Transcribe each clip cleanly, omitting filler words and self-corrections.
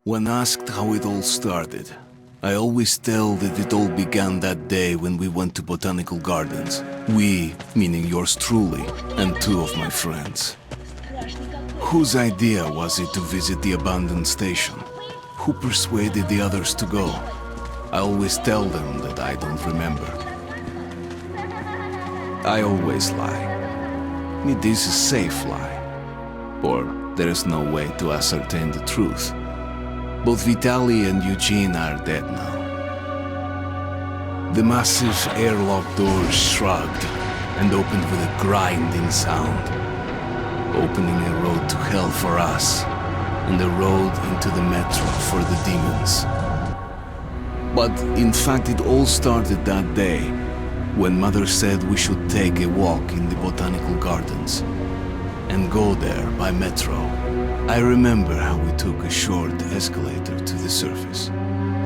When asked how it all started, I always tell that it all began that day when we went to botanical gardens. We, meaning yours truly, and two of my friends. Whose idea was it to visit the abandoned station? Who persuaded the others to go? I always tell them that I don't remember. I always lie. It is a safe lie. Or there is no way to ascertain the truth. Both Vitaly and Eugene are dead now. The massive airlock doors shrugged and opened with a grinding sound, opening a road to hell for us and a road into the metro for the demons. But in fact it all started that day when Mother said we should take a walk in the botanical gardens and go there by metro. I remember how we took a short escalator to the surface,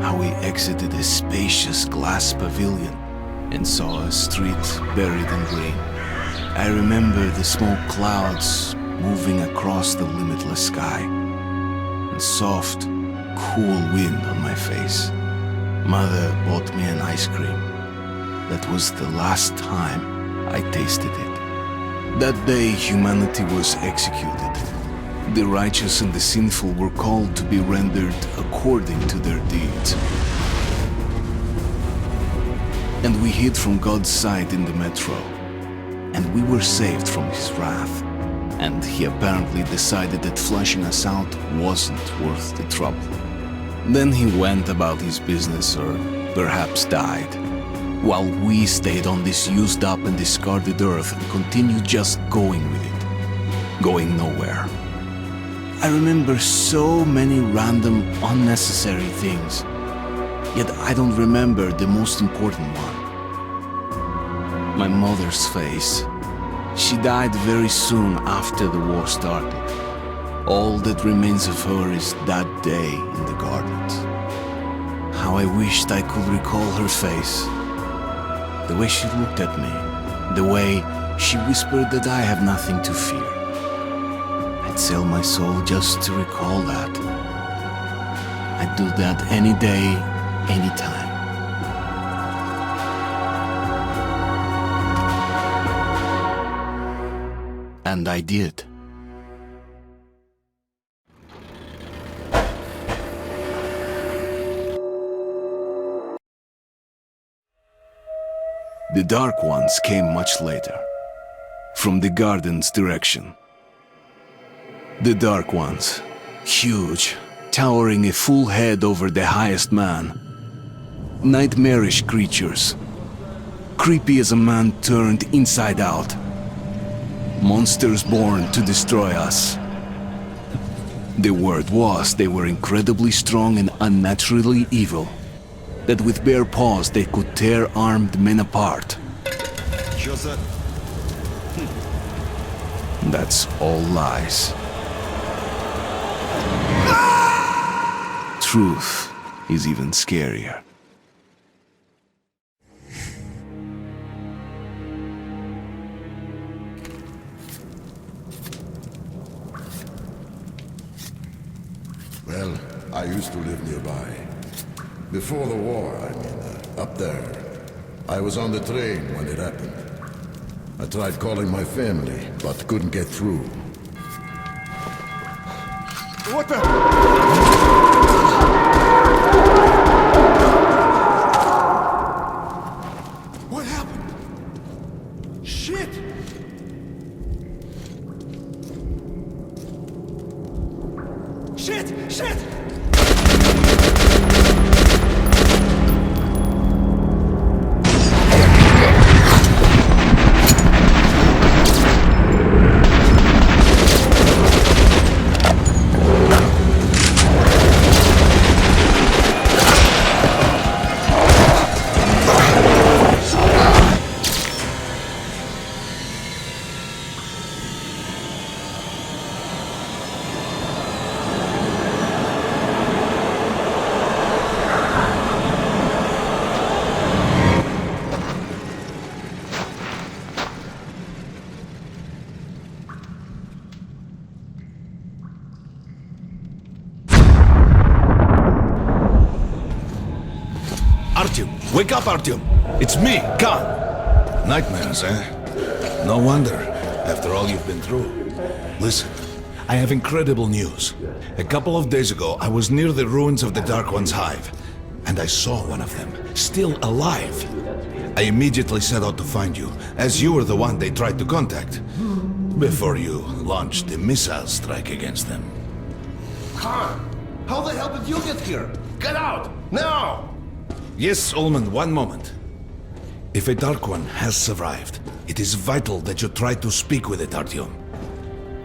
how we exited a spacious glass pavilion and saw a street buried in green. I remember the smoke clouds moving across the limitless sky and soft, cool wind on my face. Mother bought me an ice cream. That was the last time I tasted it. That day humanity was executed. The righteous and the sinful were called to be rendered according to their deeds. And we hid from God's sight in the metro. And we were saved from his wrath. And he apparently decided that flushing us out wasn't worth the trouble. Then he went about his business, or perhaps died, while we stayed on this used up and discarded earth and continued just going with it, going nowhere. I remember so many random, unnecessary things, yet I don't remember the most important one. My mother's face. She died very soon after the war started. All that remains of her is that day in the gardens. How I wished I could recall her face. The way she looked at me, the way she whispered that I have nothing to fear. I'd sell my soul just to recall that. I'd do that any day, any time. And I did. The Dark Ones came much later, from the garden's direction. The Dark Ones, huge, towering a full head over the highest man. Nightmarish creatures, creepy as a man turned inside out. Monsters born to destroy us. The word was they were incredibly strong and unnaturally evil, that with bare paws they could tear armed men apart. That's all lies. Truth is even scarier. Well, I used to live nearby. Before the war, up there. I was on the train when it happened. I tried calling my family, but couldn't get through. What the? What happened? Shit! Shit! Shit! Artyom! Wake up, Artyom! It's me, Khan! Nightmares, eh? No wonder, after all you've been through. Listen, I have incredible news. A couple of days ago, I was near the ruins of the Dark One's hive, and I saw one of them, still alive. I immediately set out to find you, as you were the one they tried to contact, before you launched the missile strike against them. Khan, how the hell did you get here? Get out, now! Yes, Ullman, one moment. If a Dark One has survived, it is vital that you try to speak with it, Artyom.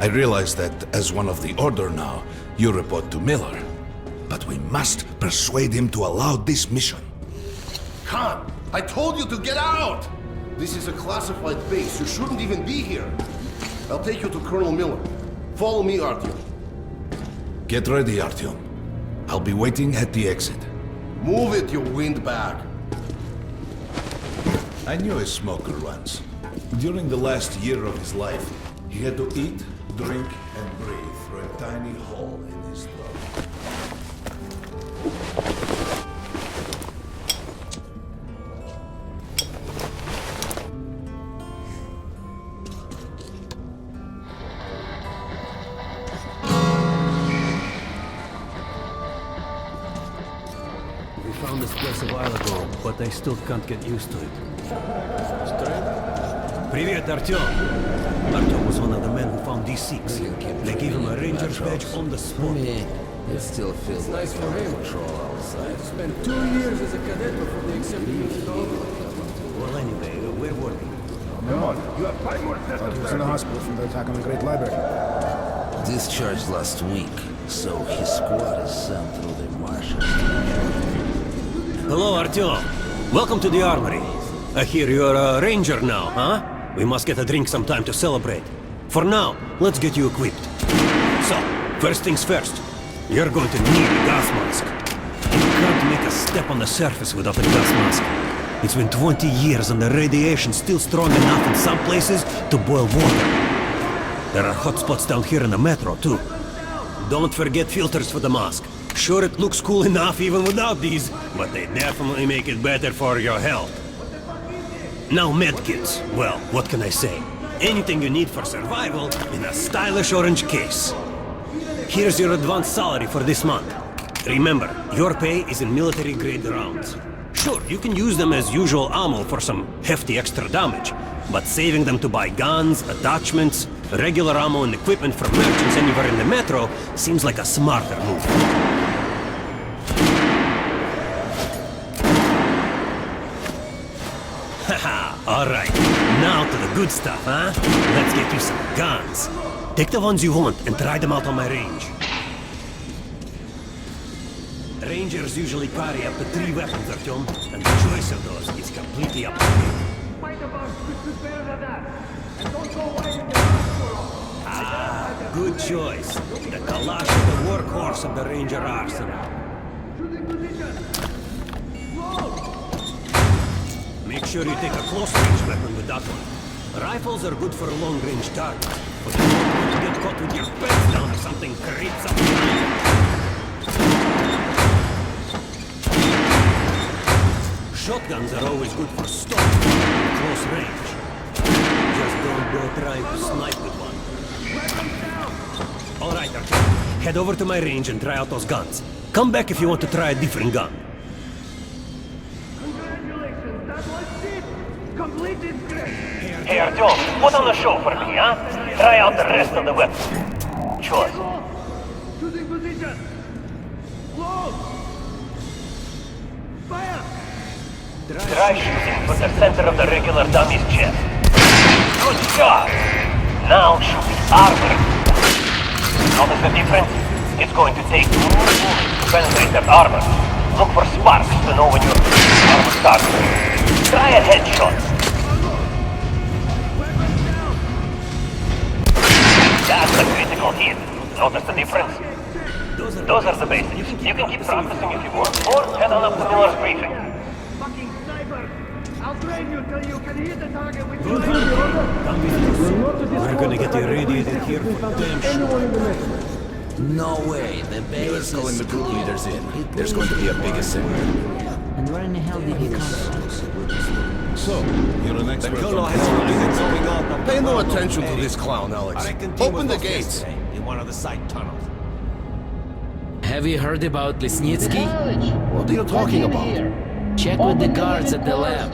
I realize that, as one of the Order now, you report to Miller. But we must persuade him to allow this mission. Khan, I told you to get out! This is a classified base. You shouldn't even be here. I'll take you to Colonel Miller. Follow me, Artyom. Get ready, Artyom. I'll be waiting at the exit. Move it, you windbag. I knew a smoker once. During the last year of his life, he had to eat, drink, and breathe through a tiny hole in his throat. We found this place a while ago, but I still can't get used to it. Привет, Artyom! Artyom was one of the men who found these Sikhs. They gave him a ranger's badge on the spot. It still feels nice for him. Patrol outside. Spent 2 years as a cadet before they accepted me to go. Well, anyway, where were we? Thought he was in the hospital from the attack on the Great Library. Discharged last week, so his squad is sent through the marshals. Hello, Artyom. Welcome to the armory. I hear you're a ranger now, huh? We must get a drink sometime to celebrate. For now, let's get you equipped. So, first things first. You're going to need a gas mask. You can't make a step on the surface without a gas mask. It's been 20 years and the radiation's still strong enough in some places to boil water. There are hot spots down here in the metro, too. Don't forget filters for the mask. Sure, it looks cool enough even without these, but they definitely make it better for your health. Now medkits. Well, what can I say? Anything you need for survival in a stylish orange case. Here's your advance salary for this month. Remember, your pay is in military-grade rounds. Sure, you can use them as usual ammo for some hefty extra damage, but saving them to buy guns, attachments, regular ammo and equipment for merchants anywhere in the metro seems like a smarter move. Haha, alright. Now to the good stuff, huh? Let's get you some guns. Take the ones you want and try them out on my range. Rangers usually carry up to 3 weapons, Artyom, and the choice of those is completely up to you. Ah, good choice. The Kalash is the workhorse of the Ranger arsenal. Make sure you take a close-range weapon with that one. Rifles are good for long-range targets, but you don't want to get caught with your pants down if something creeps up behind you. Shotguns are always good for stalking at close range. Just don't go trying to snipe with one. Alright, Artyom. Head over to my range and try out those guns. Come back if you want to try a different gun. Hey Artyom, put on the show for me, huh? Try out the rest of the weapons. Choice. Choosing position. Close. Fire. Try shooting for the center of the regular dummy's chest. Good job! Now shoot his armor. Notice the difference? It's going to take more bullets to penetrate that armor. Look for sparks to know when your armor starts. Try a headshot. That's a critical hit. Notice the difference? Those are the basics. You can keep practicing if you want, or head on up to Miller's briefing. Fucking sniper. I'll train you till you can hit the target with your Come with us. We're gonna get irradiated here for damn sure. No way, the base Miller's calling is the group cool. leaders in. There's going to be a big assembly. And where in the hell did he come from? So, you're an expert on Pay no attention to this clown, Alex. Open the gates. In one of the side tunnels. Have you heard about Lesnitsky? What are you talking about? Check with the guards at the lab.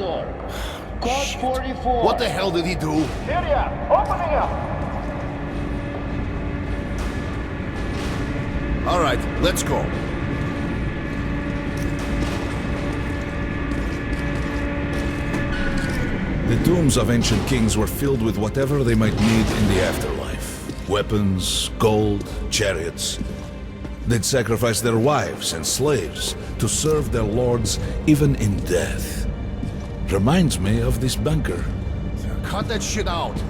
Shit. What the hell did he do? Opening up! All right, let's go. The tombs of ancient kings were filled with whatever they might need in the afterlife. Weapons, gold, chariots. They'd sacrifice their wives and slaves to serve their lords even in death. Reminds me of this bunker. Cut that shit out.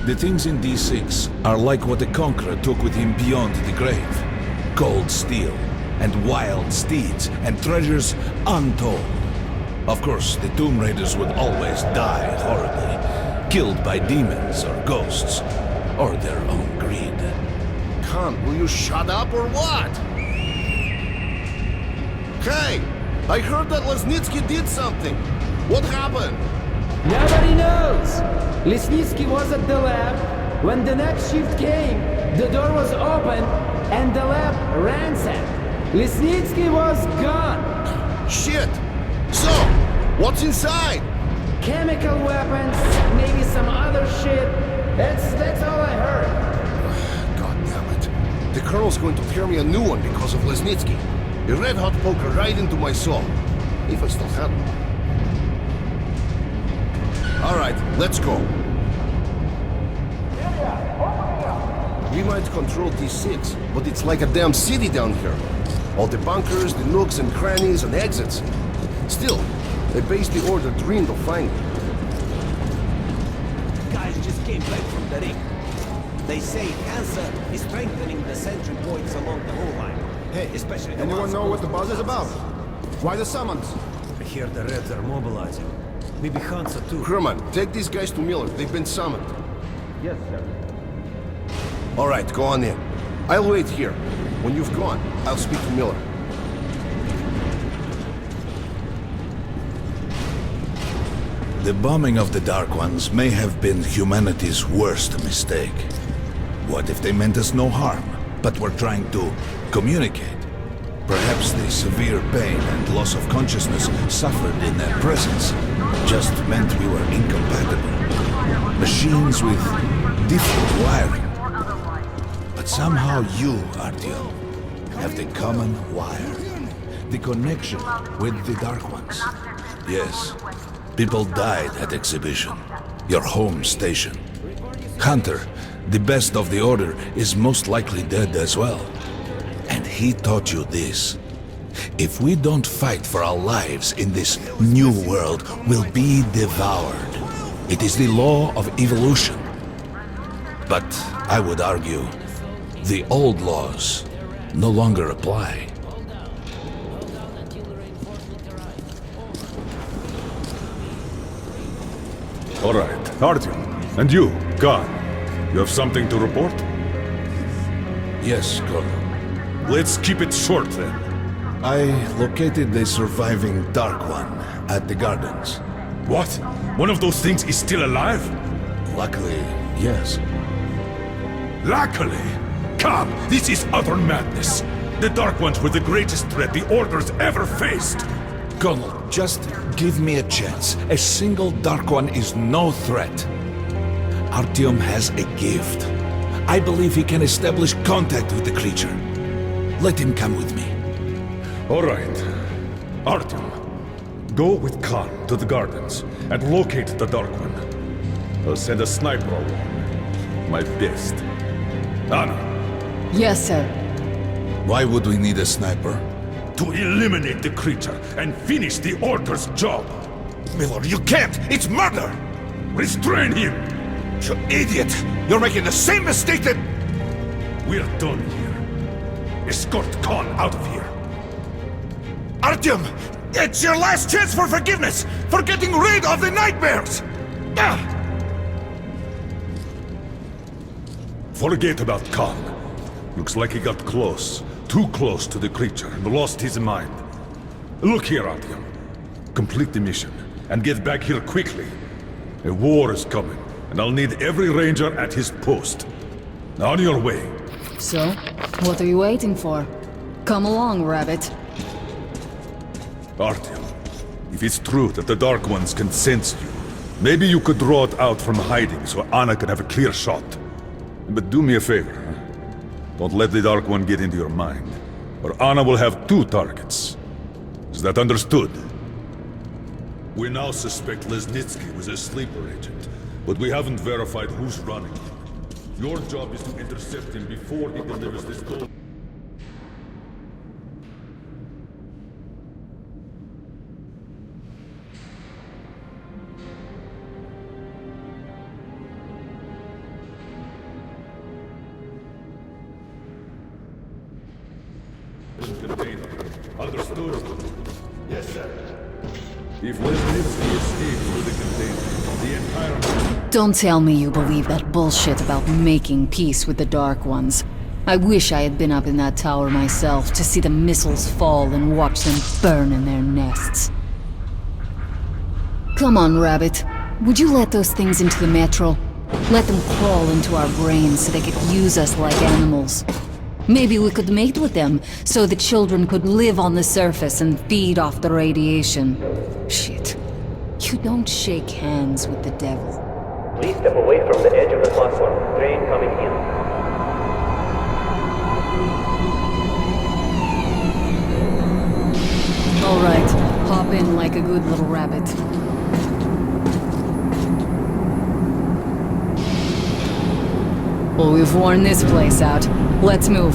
The things in D6 are like what the Conqueror took with him beyond the grave. Gold steel, and wild steeds, and treasures untold. Of course, the Tomb Raiders would always die horribly, killed by demons or ghosts, or their own greed. Khan, will you shut up or what? Hey, I heard that Lesnitsky did something. What happened? Nobody knows! Lesnitsky was at the lab. When the next shift came, the door was open and the lab ransacked. Lesnitsky was gone. Shit! So, what's inside? Chemical weapons, maybe some other shit. That's all I heard. God damn it. The Colonel's going to tear me a new one because of Lesnitsky. A red-hot poker right into my soul. If I still have one. All right, let's go. We might control D6, but it's like a damn city down here. All the bunkers, the nooks and crannies and exits. Still, they based the order dreamed of finding. Guys just came back from the ring. They say Hansa is strengthening the sentry points along the whole line. Hey, especially the anyone ones know what the close buzz to is about? Hansa. Why the summons? I hear the Reds are mobilizing. Maybe Hansa too. Herman, take these guys to Miller. They've been summoned. Yes, sir. All right, go on in. I'll wait here. When you've gone, I'll speak to Miller. The bombing of the Dark Ones may have been humanity's worst mistake. What if they meant us no harm, but were trying to communicate? Perhaps the severe pain and loss of consciousness suffered in their presence just meant we were incompatible. Machines with different wiring. But somehow you, Artyom, have the common wire. The connection with the Dark Ones. Yes, people died at exhibition. Your home station. Hunter, the best of the Order, is most likely dead as well. And he taught you this. If we don't fight for our lives in this new world, we'll be devoured. It is the law of evolution. But I would argue, the old laws no longer apply. All right, Artyom. And you, Khan. You have something to report? Yes, Colonel. Let's keep it short then. I located the surviving Dark One at the gardens. What? One of those things is still alive? Luckily, yes. Luckily? Come, this is utter madness. The Dark Ones were the greatest threat the Order's ever faced. Colonel, just give me a chance. A single Dark One is no threat. Artyom has a gift. I believe he can establish contact with the creature. Let him come with me. All right. Artyom, go with Khan to the gardens and locate the Dark One. I'll send a sniper along. My best. Anna. Yes, sir. Why would we need a sniper? To eliminate the creature and finish the Order's job. Miller, you can't! It's murder! Restrain him! You idiot! You're making the same mistake that... We're done here. Escort Khan out of here. Artyom! It's your last chance for forgiveness! For getting rid of the nightmares! Forget about Khan. Looks like he got close. Too close to the creature and lost his mind. Look here, Artyom. Complete the mission and get back here quickly. A war is coming, and I'll need every ranger at his post. On your way. So, what are you waiting for? Come along, Rabbit. Artyom, if it's true that the Dark Ones can sense you, maybe you could draw it out from hiding so Anna can have a clear shot. But do me a favor, huh? Don't let the Dark One get into your mind, or Anna will have 2 targets. Is that understood? We now suspect Lesnitsky was a sleeper agent, but we haven't verified who's running him. Your job is to intercept him before he delivers this gold. Understood? Yes, sir. If Lesnitsky escapes with the container, the entire... Don't tell me you believe that bullshit about making peace with the Dark Ones. I wish I had been up in that tower myself to see the missiles fall and watch them burn in their nests. Come on, Rabbit. Would you let those things into the metro? Let them crawl into our brains so they could use us like animals. Maybe we could mate with them, so the children could live on the surface and feed off the radiation. Shit. You don't shake hands with the devil. Please step away from the edge of the platform. Train coming in. Alright, hop in like a good little rabbit. Well, we've worn this place out. Let's move.